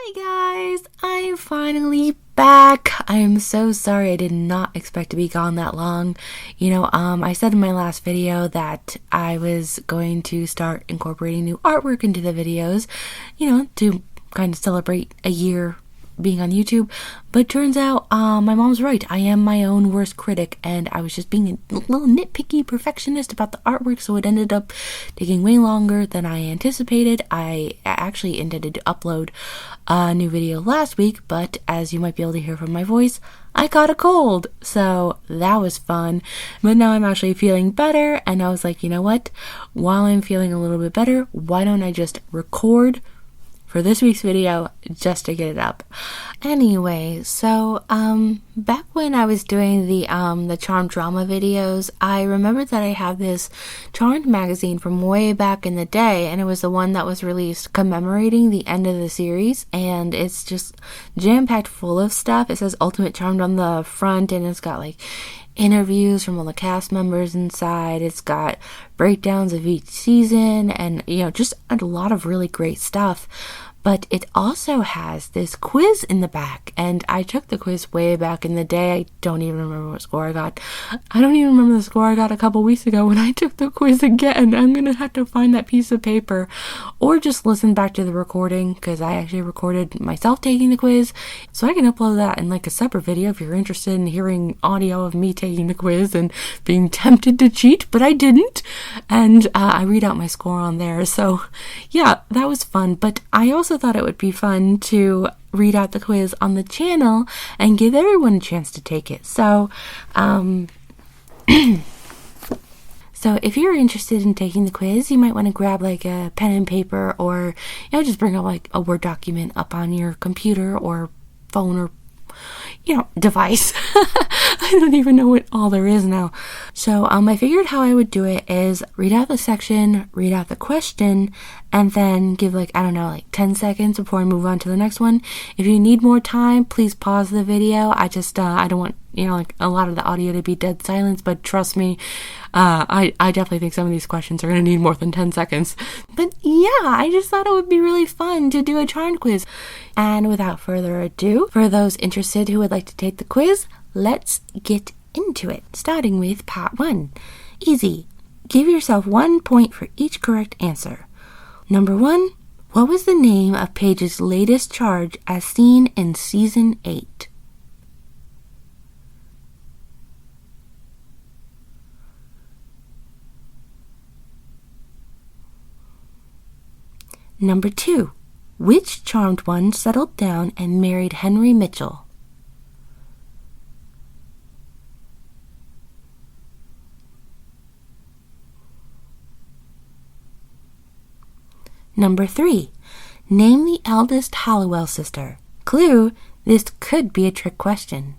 Hi guys, I'm finally back. I am so sorry. I did not expect to be gone that long. I said in my last video that I was going to start incorporating new artwork into the videos, to kind of celebrate a year being on YouTube. But turns out my mom's right. I am my own worst critic, and I was just being a little nitpicky perfectionist about the artwork, so it ended up taking way longer than I anticipated. I actually intended to upload a new video last week, but as you might be able to hear from my voice, I caught a cold, so that was fun. But now I'm actually feeling better, and I was like, you know what? While I'm feeling a little bit better, why don't I just record for this week's video just to get it up. Anyway, so back when I was doing the Charmed drama videos, I remembered that I have this Charmed magazine from way back in the day, and it was the one that was released commemorating the end of the series, and it's just jam-packed full of stuff. It says Ultimate Charmed on the front, and it's got like interviews from all the cast members inside. It's got breakdowns of each season and, just a lot of really great stuff. But it also has this quiz in the back, and I took the quiz way back in the day. I don't even remember what score I got. I don't even remember the score I got a couple weeks ago when I took the quiz again. I'm gonna have to find that piece of paper or just listen back to the recording, because I actually recorded myself taking the quiz, so I can upload that in like a separate video if you're interested in hearing audio of me taking the quiz and being tempted to cheat, but I didn't. And I read out my score on there. So yeah, that was fun. But I also thought it would be fun to read out the quiz on the channel and give everyone a chance to take it. So so if you're interested in taking the quiz, you might want to grab like a pen and paper, or just bring up like a Word document up on your computer or phone or device. I don't even know what all there is now. So I figured how I would do it is read out the section, read out the question, and then give 10 seconds before I move on to the next one. If you need more time, please pause the video. I just I don't want a lot of the audio to be dead silence, but trust me, I definitely think some of these questions are going to need more than 10 seconds. But yeah, I just thought it would be really fun to do a Charmed quiz. And without further ado, for those interested who would like to take the quiz, let's get into it. Starting with part 1. Easy. Give yourself 1 point for each correct answer. Number 1. What was the name of Paige's latest charge as seen in season 8? Number 2. Which Charmed one settled down and married Henry Mitchell? Number 3. Name the eldest Halliwell sister. Clue: this could be a trick question.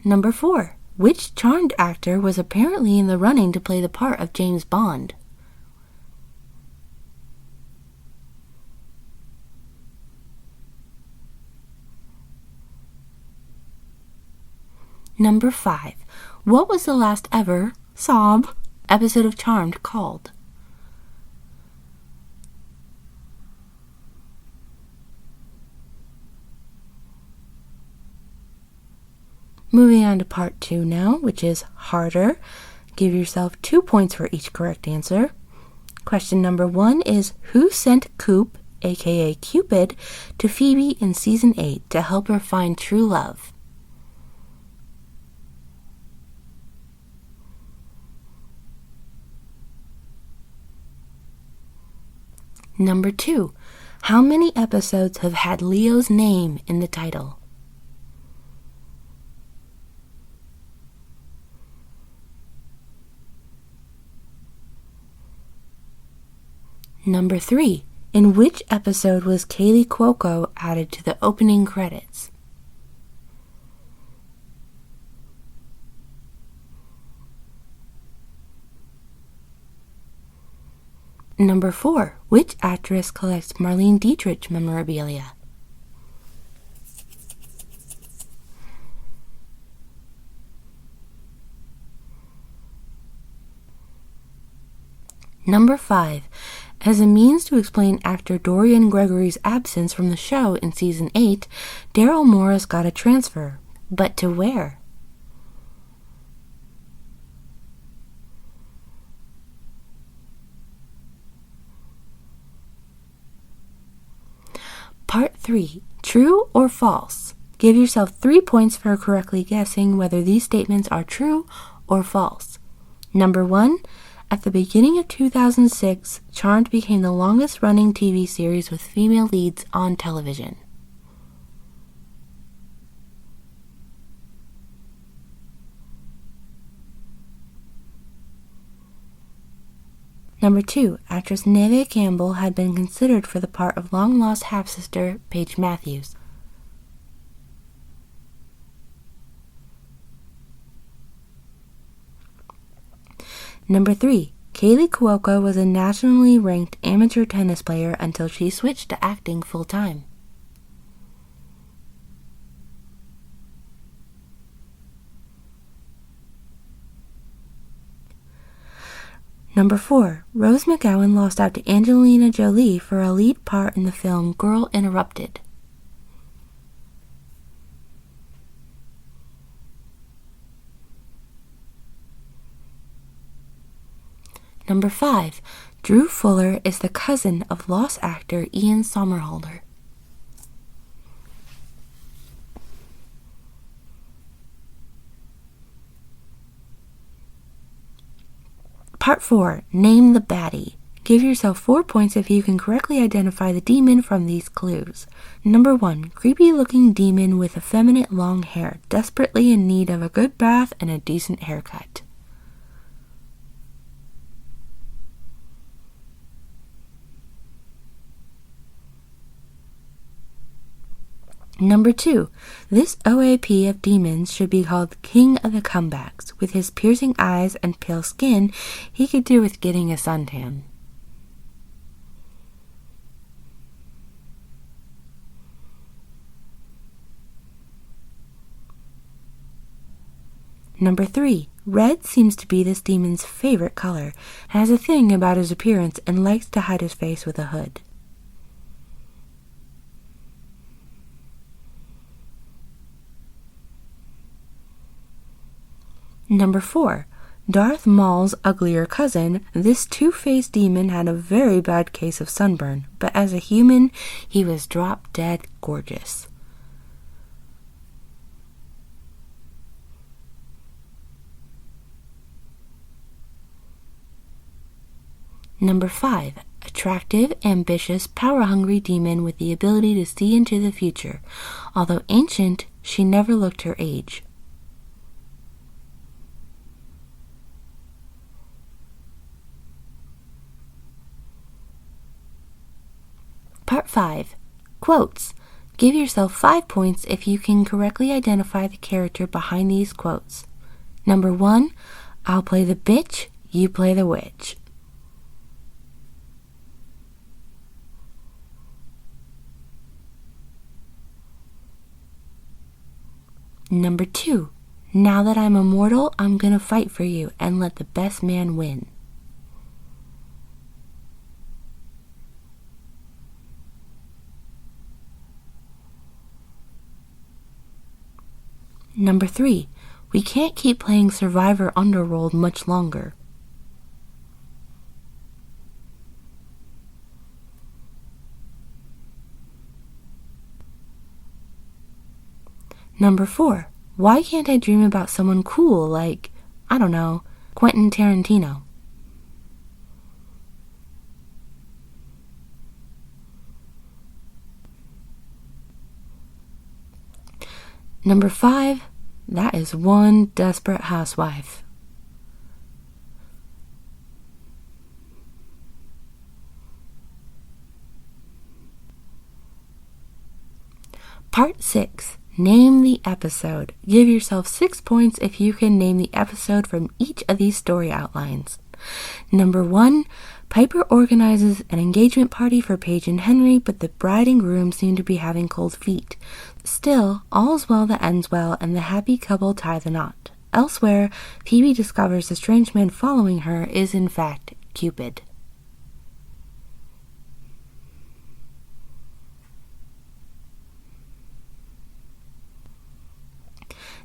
Number 4. Which Charmed actor was apparently in the running to play the part of James Bond? Number 5. What was the last ever episode of Charmed called? Moving on to part 2 now, which is harder. Give yourself 2 points for each correct answer. Question number 1 is, who sent Coop, aka Cupid, to Phoebe in season 8 to help her find true love? Number 2. How many episodes have had Leo's name in the title? Number 3. In which episode was Kaylee Cuoco added to the opening credits? Number 4. Which actress collects Marlene Dietrich memorabilia? Number 5. As a means to explain actor Dorian Gregory's absence from the show in Season 8, Daryl Morris got a transfer. But to where? Part 3. True or false? Give yourself 3 points for correctly guessing whether these statements are true or false. Number 1. At the beginning of 2006, Charmed became the longest-running TV series with female leads on television. Number 2. Actress Neve Campbell had been considered for the part of long-lost half-sister Paige Matthews. Number 3. Kaylee Cuoco was a nationally ranked amateur tennis player until she switched to acting full-time. Number 4. Rose McGowan lost out to Angelina Jolie for a lead part in the film Girl Interrupted. Number 5. Drew Fuller is the cousin of Lost actor Ian Somerhalder. Part 4. Name the baddie. Give yourself 4 points if you can correctly identify the demon from these clues. Number 1. Creepy-looking demon with effeminate long hair, desperately in need of a good bath and a decent haircut. Number 2. This OAP of demons should be called King of the Comebacks. With his piercing eyes and pale skin, he could do with getting a suntan. Number 3. Red seems to be this demon's favorite color, has a thing about his appearance, and likes to hide his face with a hood. Number 4. Darth Maul's uglier cousin, this two-faced demon had a very bad case of sunburn, but as a human, he was drop-dead gorgeous. Number 5. Attractive, ambitious, power-hungry demon with the ability to see into the future. Although ancient, she never looked her age. Part 5. Quotes. Give yourself 5 points if you can correctly identify the character behind these quotes. Number 1. I'll play the bitch, you play the witch. Number 2. Now that I'm immortal, I'm gonna fight for you and let the best man win. Number 3. We can't keep playing Survivor Underworld much longer. Number 4. Why can't I dream about someone cool like, I don't know, Quentin Tarantino? Number 5. That is one desperate housewife. Part 6. Name the episode. Give yourself 6 points if you can name the episode from each of these story outlines. Number 1. Piper organizes an engagement party for Paige and Henry, but the bride and groom seem to be having cold feet. Still, all's well that ends well, and the happy couple tie the knot. Elsewhere, Phoebe discovers the strange man following her is in fact Cupid.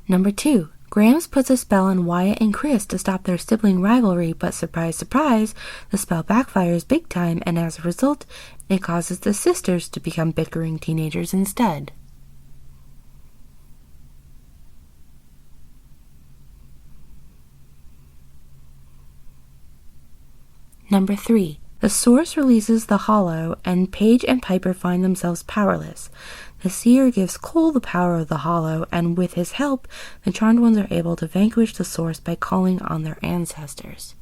Number 2. Grams puts a spell on Wyatt and Chris to stop their sibling rivalry, but surprise, surprise, the spell backfires big time, and as a result, it causes the sisters to become bickering teenagers instead. Number 3. The source releases the hollow, and Paige and Piper find themselves powerless. The seer gives Cole the power of the hollow, and with his help, the Charmed Ones are able to vanquish the source by calling on their ancestors.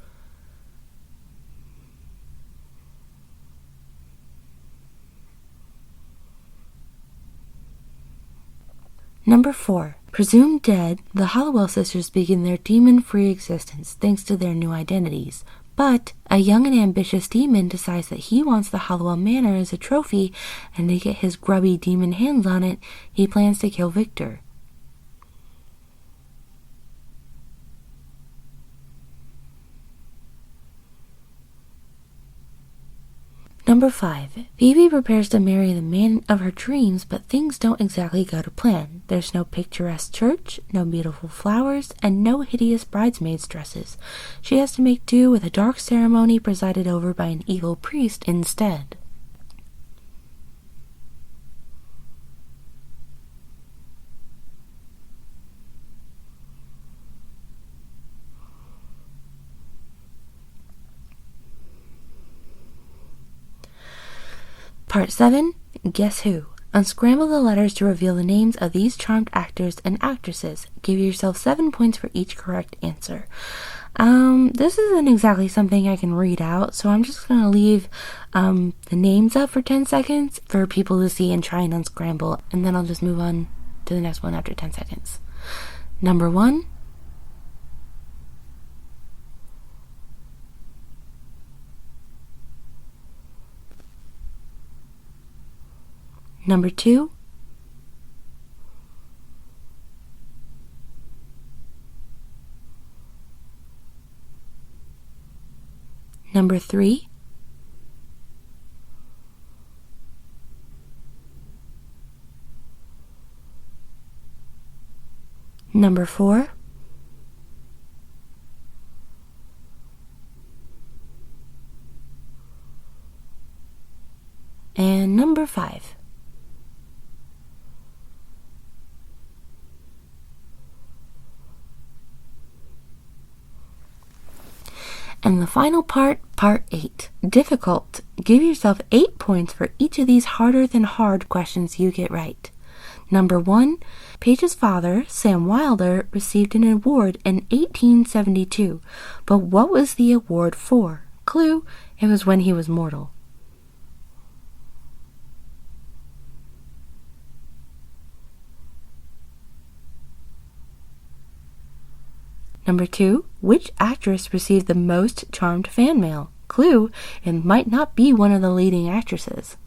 Number 4. Presumed dead, the Halliwell sisters begin their demon-free existence thanks to their new identities. But a young and ambitious demon decides that he wants the Halliwell Manor as a trophy, and to get his grubby demon hands on it, he plans to kill Victor. Number 5. Phoebe prepares to marry the man of her dreams, but things don't exactly go to plan. There's no picturesque church, no beautiful flowers, and no hideous bridesmaids' dresses. She has to make do with a dark ceremony presided over by an evil priest instead. Part 7. Guess Who? Unscramble the letters to reveal the names of these charmed actors and actresses. Give yourself 7 points for each correct answer. This isn't exactly something I can read out, so I'm just going to leave the names up for 10 seconds for people to see and try and unscramble, and then I'll just move on to the next one after 10 seconds. Number 1. Number 2. Number 3. Number 4. And number 5. And the final part, Part 8. Difficult. Give yourself 8 points for each of these harder than hard questions you get right. Number 1. Paige's father, Sam Wilder, received an award in 1872. But what was the award for? Clue, it was when he was mortal. Number 2. Which actress received the most charmed fan mail? Clue, it might not be one of the leading actresses.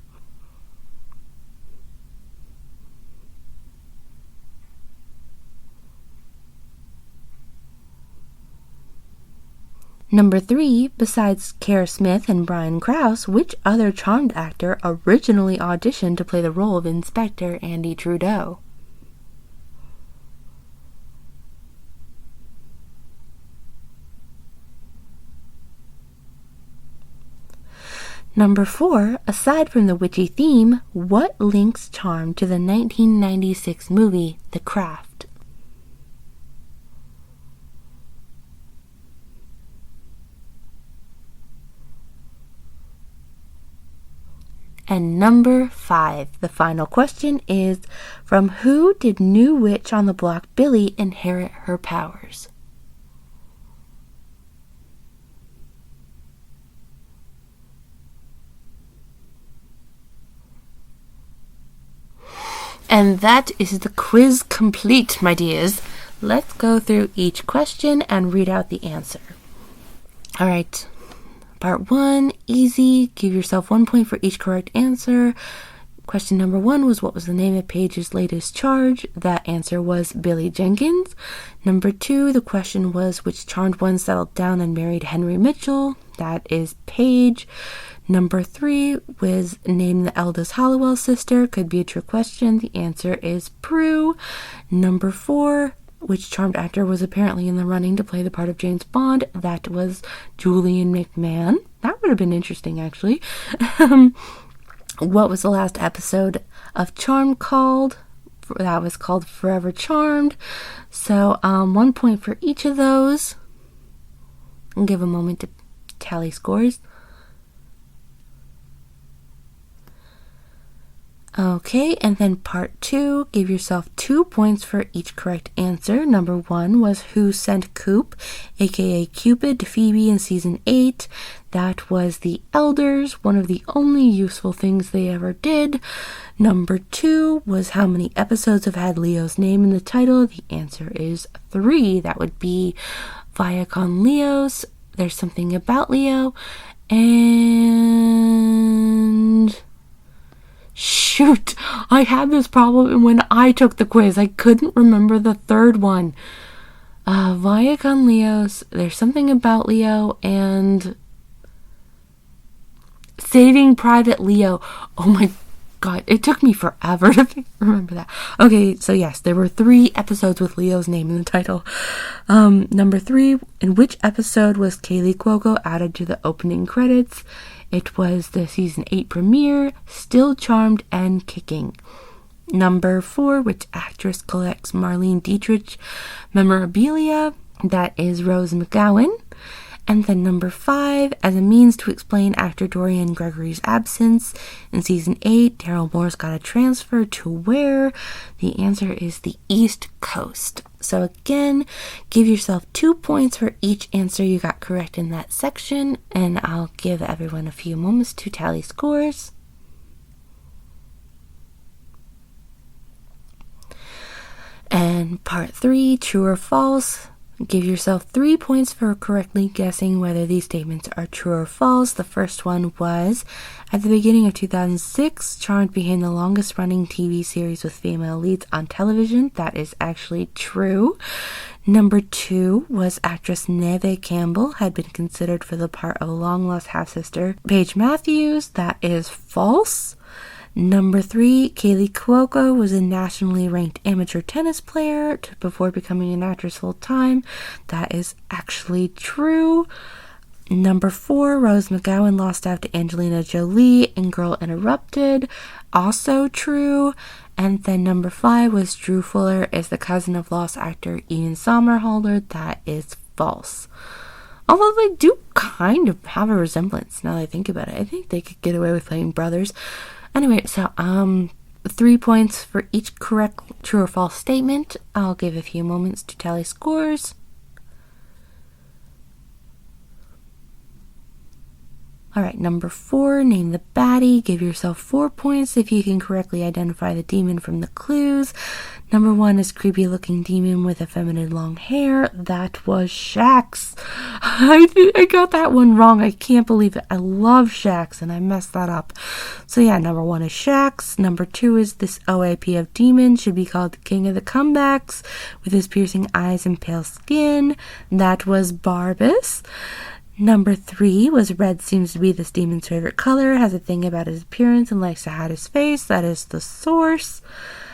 Number 3. Besides Kara Smith and Brian Krause, which other charmed actor originally auditioned to play the role of Inspector Andy Trudeau? Number 4, aside from the witchy theme, what links charm to the 1996 movie The Craft? And number 5, the final question is, from who did New Witch on the Block Billy inherit her powers? And that is the quiz complete, my dears. Let's go through each question and read out the answer. All right. Part 1, easy. Give yourself 1 point for each correct answer. Question number 1 was, what was the name of Paige's latest charge? That answer was Billy Jenkins. Number 2, the question was, which charmed one settled down and married Henry Mitchell? That is Paige. Number 3 was, name the eldest Halliwell sister. Could be a trick question. The answer is Prue. Number 4, which charmed actor was apparently in the running to play the part of James Bond? That was Julian McMahon. That would have been interesting, actually. What was the last episode of Charmed called? That was called Forever Charmed. So 1 point for each of those. I'll give a moment to tally scores. Okay, and then part 2, give yourself 2 points for each correct answer. Number 1 was Who Sent Coop, aka Cupid, to Phoebe in season 8. That was the Elders, one of the only useful things they ever did. Number 2 was How many episodes have had Leo's name in the title? The answer is 3. That would be Viacom Leo's, There's Something About Leo, and... Shoot, I had this problem when I took the quiz. I couldn't remember the third one. Viacom Leo's, There's Something About Leo, and Saving Private Leo. Oh my god, it took me forever to remember that. Okay, so yes, there were 3 episodes with Leo's name in the title. Number 3, in which episode was Kaylee Cuoco added to the opening credits? It was the season 8 premiere, Still Charmed and Kicking. Number 4, which actress collects Marlene Dietrich memorabilia? That is Rose McGowan. And then number 5, as a means to explain actor Dorian Gregory's absence in season 8, Daryl Morse got a transfer to where? The answer is the East Coast. So again, give yourself 2 points for each answer you got correct in that section, and I'll give everyone a few moments to tally scores. And part 3, true or false. Give yourself 3 points for correctly guessing whether these statements are true or false. The first one was, at the beginning of 2006, Charmed became the longest running TV series with female leads on television. That is actually true. Number 2 was actress Neve Campbell had been considered for the part of a long-lost half-sister, Paige Matthews. That is false. Number 3, Kaylee Cuoco was a nationally ranked amateur tennis player before becoming an actress full-time. That is actually true. Number 4, Rose McGowan lost out to Angelina Jolie in Girl Interrupted. Also true. And then number 5 was Drew Fuller is the cousin of lost actor Ian Somerhalder. That is false. Although they do kind of have a resemblance now that I think about it. I think they could get away with playing brothers. Anyway, so 3 points for each correct true or false statement. I'll give a few moments to tally scores. Alright, number 4, name the baddie. Give yourself 4 points if you can correctly identify the demon from the clues. Number 1 is creepy looking demon with effeminate long hair. That was Shax. I got that one wrong. I can't believe it. I love Shax and I messed that up. So yeah, number 1 is Shax. Number 2 is this OAP of demon should be called the king of the comebacks with his piercing eyes and pale skin. That was Barbas. Number 3 was red seems to be this demon's favorite color, has a thing about his appearance and likes to hide his face. That is the source.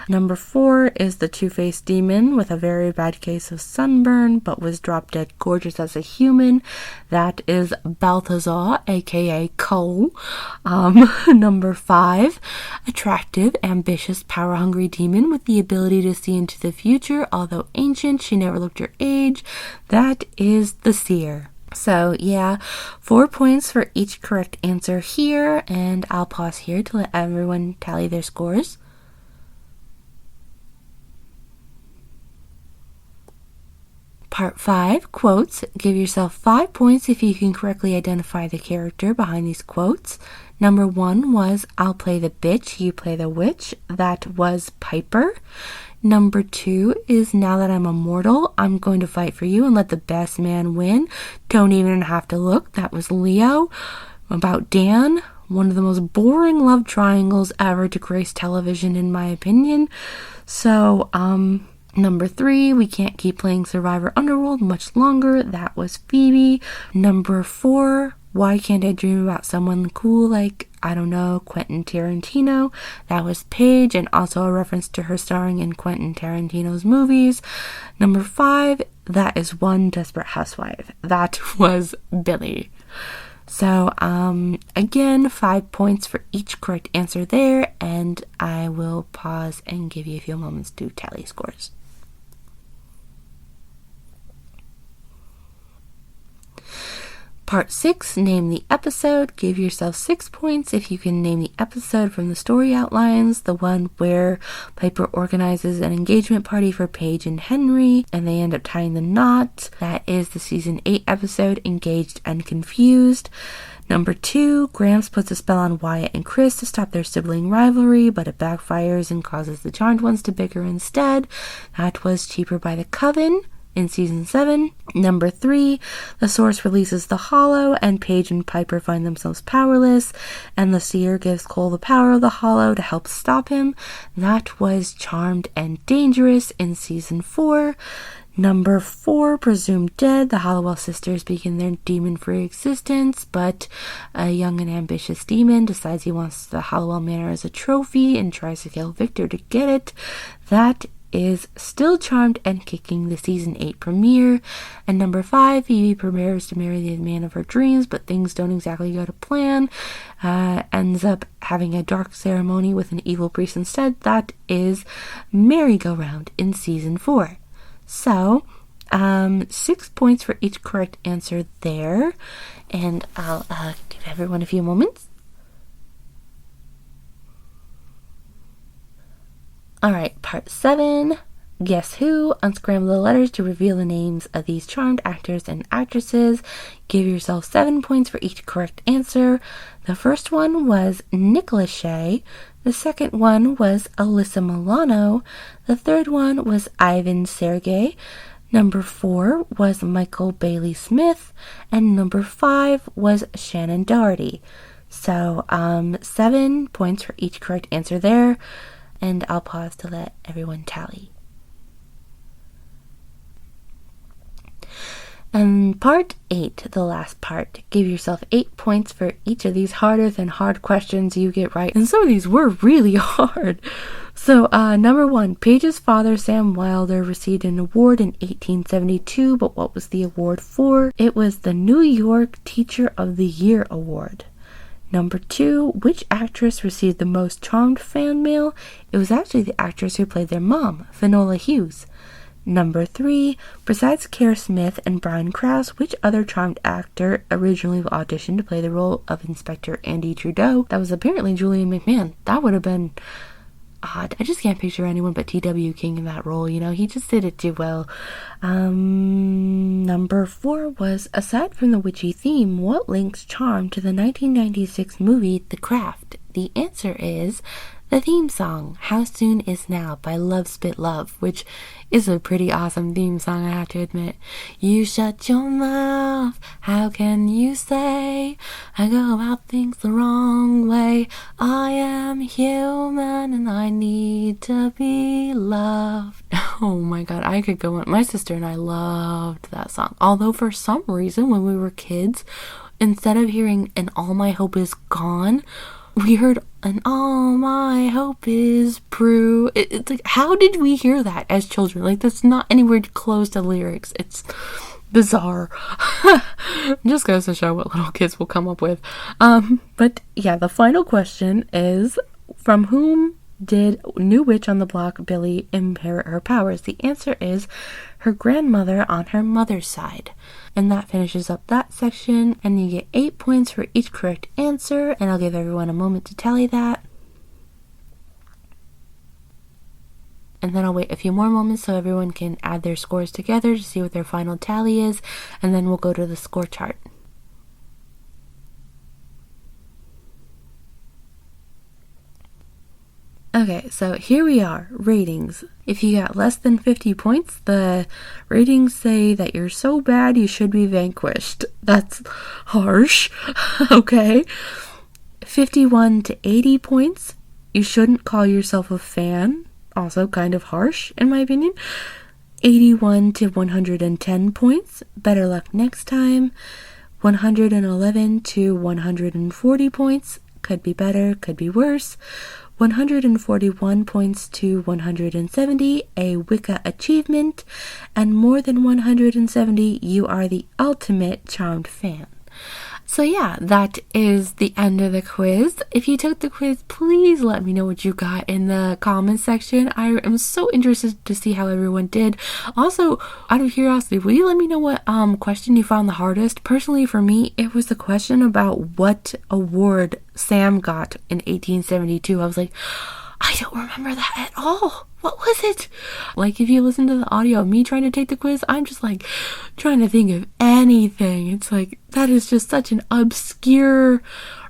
Number 4 is the two-faced demon with a very bad case of sunburn, but was drop dead gorgeous as a human. That is Balthazar, aka Cole. Number 5, attractive, ambitious, power-hungry demon with the ability to see into the future. Although ancient, she never looked her age. That is the Seer. So yeah, 4 points for each correct answer here, and I'll pause here to let everyone tally their scores. Part 5, quotes. Give yourself 5 points if you can correctly identify the character behind these quotes. Number 1 was, I'll play the bitch, you play the witch. That was Piper. Number 2 is, now that I'm immortal, I'm going to fight for you and let the best man win. Don't even have to look. That was Leo. About Dan, one of the most boring love triangles ever to grace television, in my opinion. So, number 3, we can't keep playing Survivor Underworld much longer. That was Phoebe. Number 4 Why Can't I Dream About Someone Cool Like, I don't know, Quentin Tarantino? That was Paige, and also a reference to her starring in Quentin Tarantino's movies. Number 5, that is One Desperate Housewife. That was Billy. So, again, 5 points for each correct answer there, and I will pause and give you a few moments to tally scores. Part 6, name the episode. Give yourself 6 points if you can name the episode from the story outlines. The one where Piper organizes an engagement party for Paige and Henry, and they end up tying the knot. That is the season 8 episode, Engaged and Confused. Number 2, Gramps puts a spell on Wyatt and Chris to stop their sibling rivalry, but it backfires and causes the charmed ones to bicker instead. That was Cheaper by the Coven in season 7. Number 3, the Source releases the Hollow, and Paige and Piper find themselves powerless, and the Seer gives Cole the power of the Hollow to help stop him. That was Charmed and Dangerous in season 4. Number 4, Presumed Dead. The Hollowell sisters begin their demon-free existence, but a young and ambitious demon decides he wants the Hollowell Manor as a trophy and tries to kill Victor to get it. That is Still Charmed and Kicking, the season 8 premiere. And number 5, Phoebe prepares to marry the man of her dreams, but things don't exactly go to plan. Ends up having a dark ceremony with an evil priest instead. That is Merry-Go-Round in season 4. So, 6 points for each correct answer there. And I'll give everyone a few moments. Alright, part 7. Guess Who? Unscramble the letters to reveal the names of these charmed actors and actresses. Give yourself 7 points for each correct answer. The first one was Nick Lachey. The second one was Alyssa Milano. The third one was Ivan Sergey. Number 4 was Michael Bailey Smith. And number 5 was Shannon Doherty. So, 7 points for each correct answer there. And I'll pause to let everyone tally. And part 8, the last part. Give yourself 8 points for each of these harder than hard questions you get right. And some of these were really hard. So, number 1, Paige's father, Sam Wilder, received an award in 1872, but what was the award for? It was the New York Teacher of the Year Award. Number 2, which actress received the most charmed fan mail? It was actually the actress who played their mom, Finola Hughes. Number 3, besides Kara Smith and Brian Krause, which other charmed actor originally auditioned to play the role of Inspector Andy Trudeau? That was apparently Julian McMahon. That would have been odd. I just can't picture anyone but T.W. King in that role, he just did it too well. Number 4 was, aside from the witchy theme, what links Charmed to the 1996 movie The Craft? The answer is the theme song, How Soon Is Now by Love Spit Love, which is a pretty awesome theme song, I have to admit. You shut your mouth, how can you say I go about things the wrong way? I am human and I need to be loved. Oh my god, I could go on. My sister and I loved that song. Although for some reason when we were kids, instead of hearing "And All My Hope Is Gone," we heard "And All My Hope Is Prue." It's like, how did we hear that as children? Like, that's not anywhere close to lyrics. It's bizarre. Just goes to show what little kids will come up with. But yeah, the final question is, from whom did New Witch on the Block Billy inherit her powers? The answer is her grandmother on her mother's side. And that finishes up that section, and you get 8 points for each correct answer, and I'll give everyone a moment to tally that. And then I'll wait a few more moments so everyone can add their scores together to see what their final tally is, and then we'll go to the score chart. Okay, so here we are, ratings. If you got less than 50 points, the ratings say that you're so bad you should be vanquished. That's harsh, okay? 51 to 80 points, you shouldn't call yourself a fan. Also kind of harsh, in my opinion. 81 to 110 points, better luck next time. 111 to 140 points, could be better, could be worse. 141 points to 170, a Wicca achievement, and more than 170, you are the ultimate charmed fan. So yeah, that is the end of the quiz. If you took the quiz, please let me know what you got in the comments section. I am so interested to see how everyone did. Also, out of curiosity, will you let me know what question you found the hardest? Personally, for me, it was the question about what award Sam got in 1872. I was like, I don't remember that at all. What was it? Like, if you listen to the audio of me trying to take the quiz, I'm just like trying to think of anything. It's like, that is just such an obscure,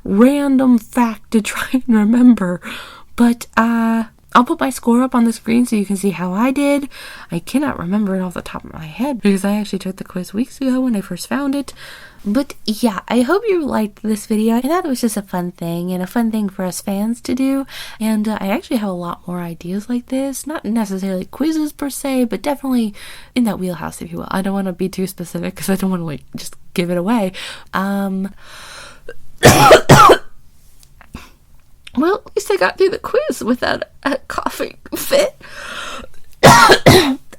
random fact to try and remember. But I'll put my score up on the screen so you can see how I did. I cannot remember it off the top of my head because I actually took the quiz weeks ago when I first found it. But yeah, I hope you liked this video. I thought it was just a fun thing and a fun thing for us fans to do. And I actually have a lot more ideas like this. Not necessarily quizzes per se, but definitely in that wheelhouse, if you will. I don't want to be too specific because I don't want to like just give it away. Well, at least I got through the quiz without a coughing fit.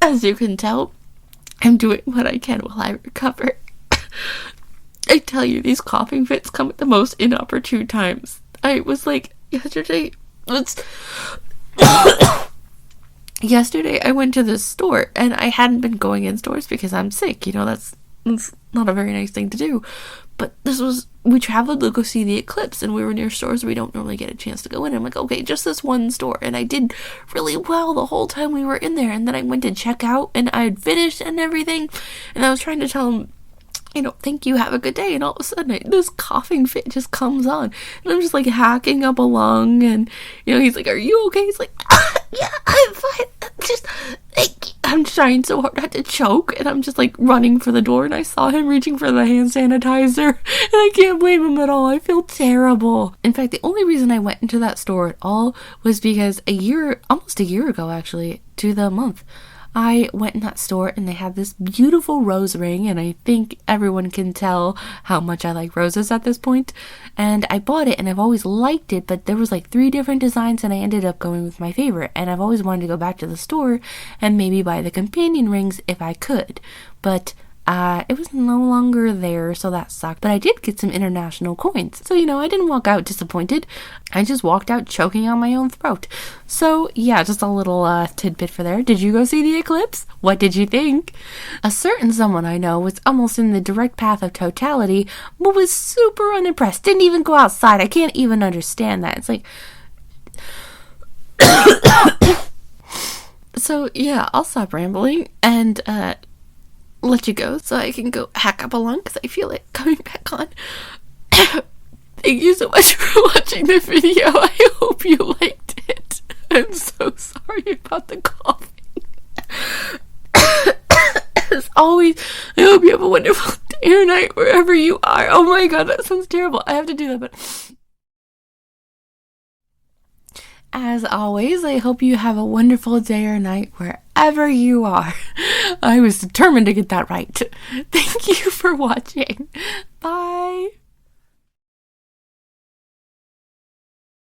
As you can tell, I'm doing what I can while I recover. I tell you, these coughing fits come at the most inopportune times. I was like, yesterday I went to the store, and I hadn't been going in stores because I'm sick. You know, that's not a very nice thing to do. But we traveled to go see the eclipse, and we were near stores we don't normally get a chance to go in. I'm like, okay, just this one store. And I did really well the whole time we were in there. And then I went to check out, and I had finished and everything. And I was trying to tell him, you know, thank you, have a good day. And all of a sudden, this coughing fit just comes on. And I'm just like hacking up a lung. And, you know, he's like, are you okay? He's like, yeah, I'm fine. I'm trying so hard not to choke. And I'm just like running for the door. And I saw him reaching for the hand sanitizer. And I can't blame him at all. I feel terrible. In fact, the only reason I went into that store at all was because almost a year ago, actually, to the month, I went in that store and they had this beautiful rose ring, and I think everyone can tell how much I like roses at this point. And I bought it and I've always liked it, but there was like 3 different designs and I ended up going with my favorite. And I've always wanted to go back to the store and maybe buy the companion rings if I could. But it was no longer there, so that sucked. But I did get some international coins. So, you know, I didn't walk out disappointed. I just walked out choking on my own throat. So, yeah, just a little tidbit for there. Did you go see the eclipse? What did you think? A certain someone I know was almost in the direct path of totality, but was super unimpressed. Didn't even go outside. I can't even understand that. It's like... So, yeah, I'll stop rambling and, let you go so I can go hack up a lung because I feel it coming back on. Thank you so much for watching the video. I hope you liked it. I'm so sorry about the coughing. As always, I hope you have a wonderful day or night wherever you are. Oh my god, that sounds terrible. I have to do that, but... As always, I hope you have a wonderful day or night wherever you are. I was determined to get that right. Thank you for watching. Bye.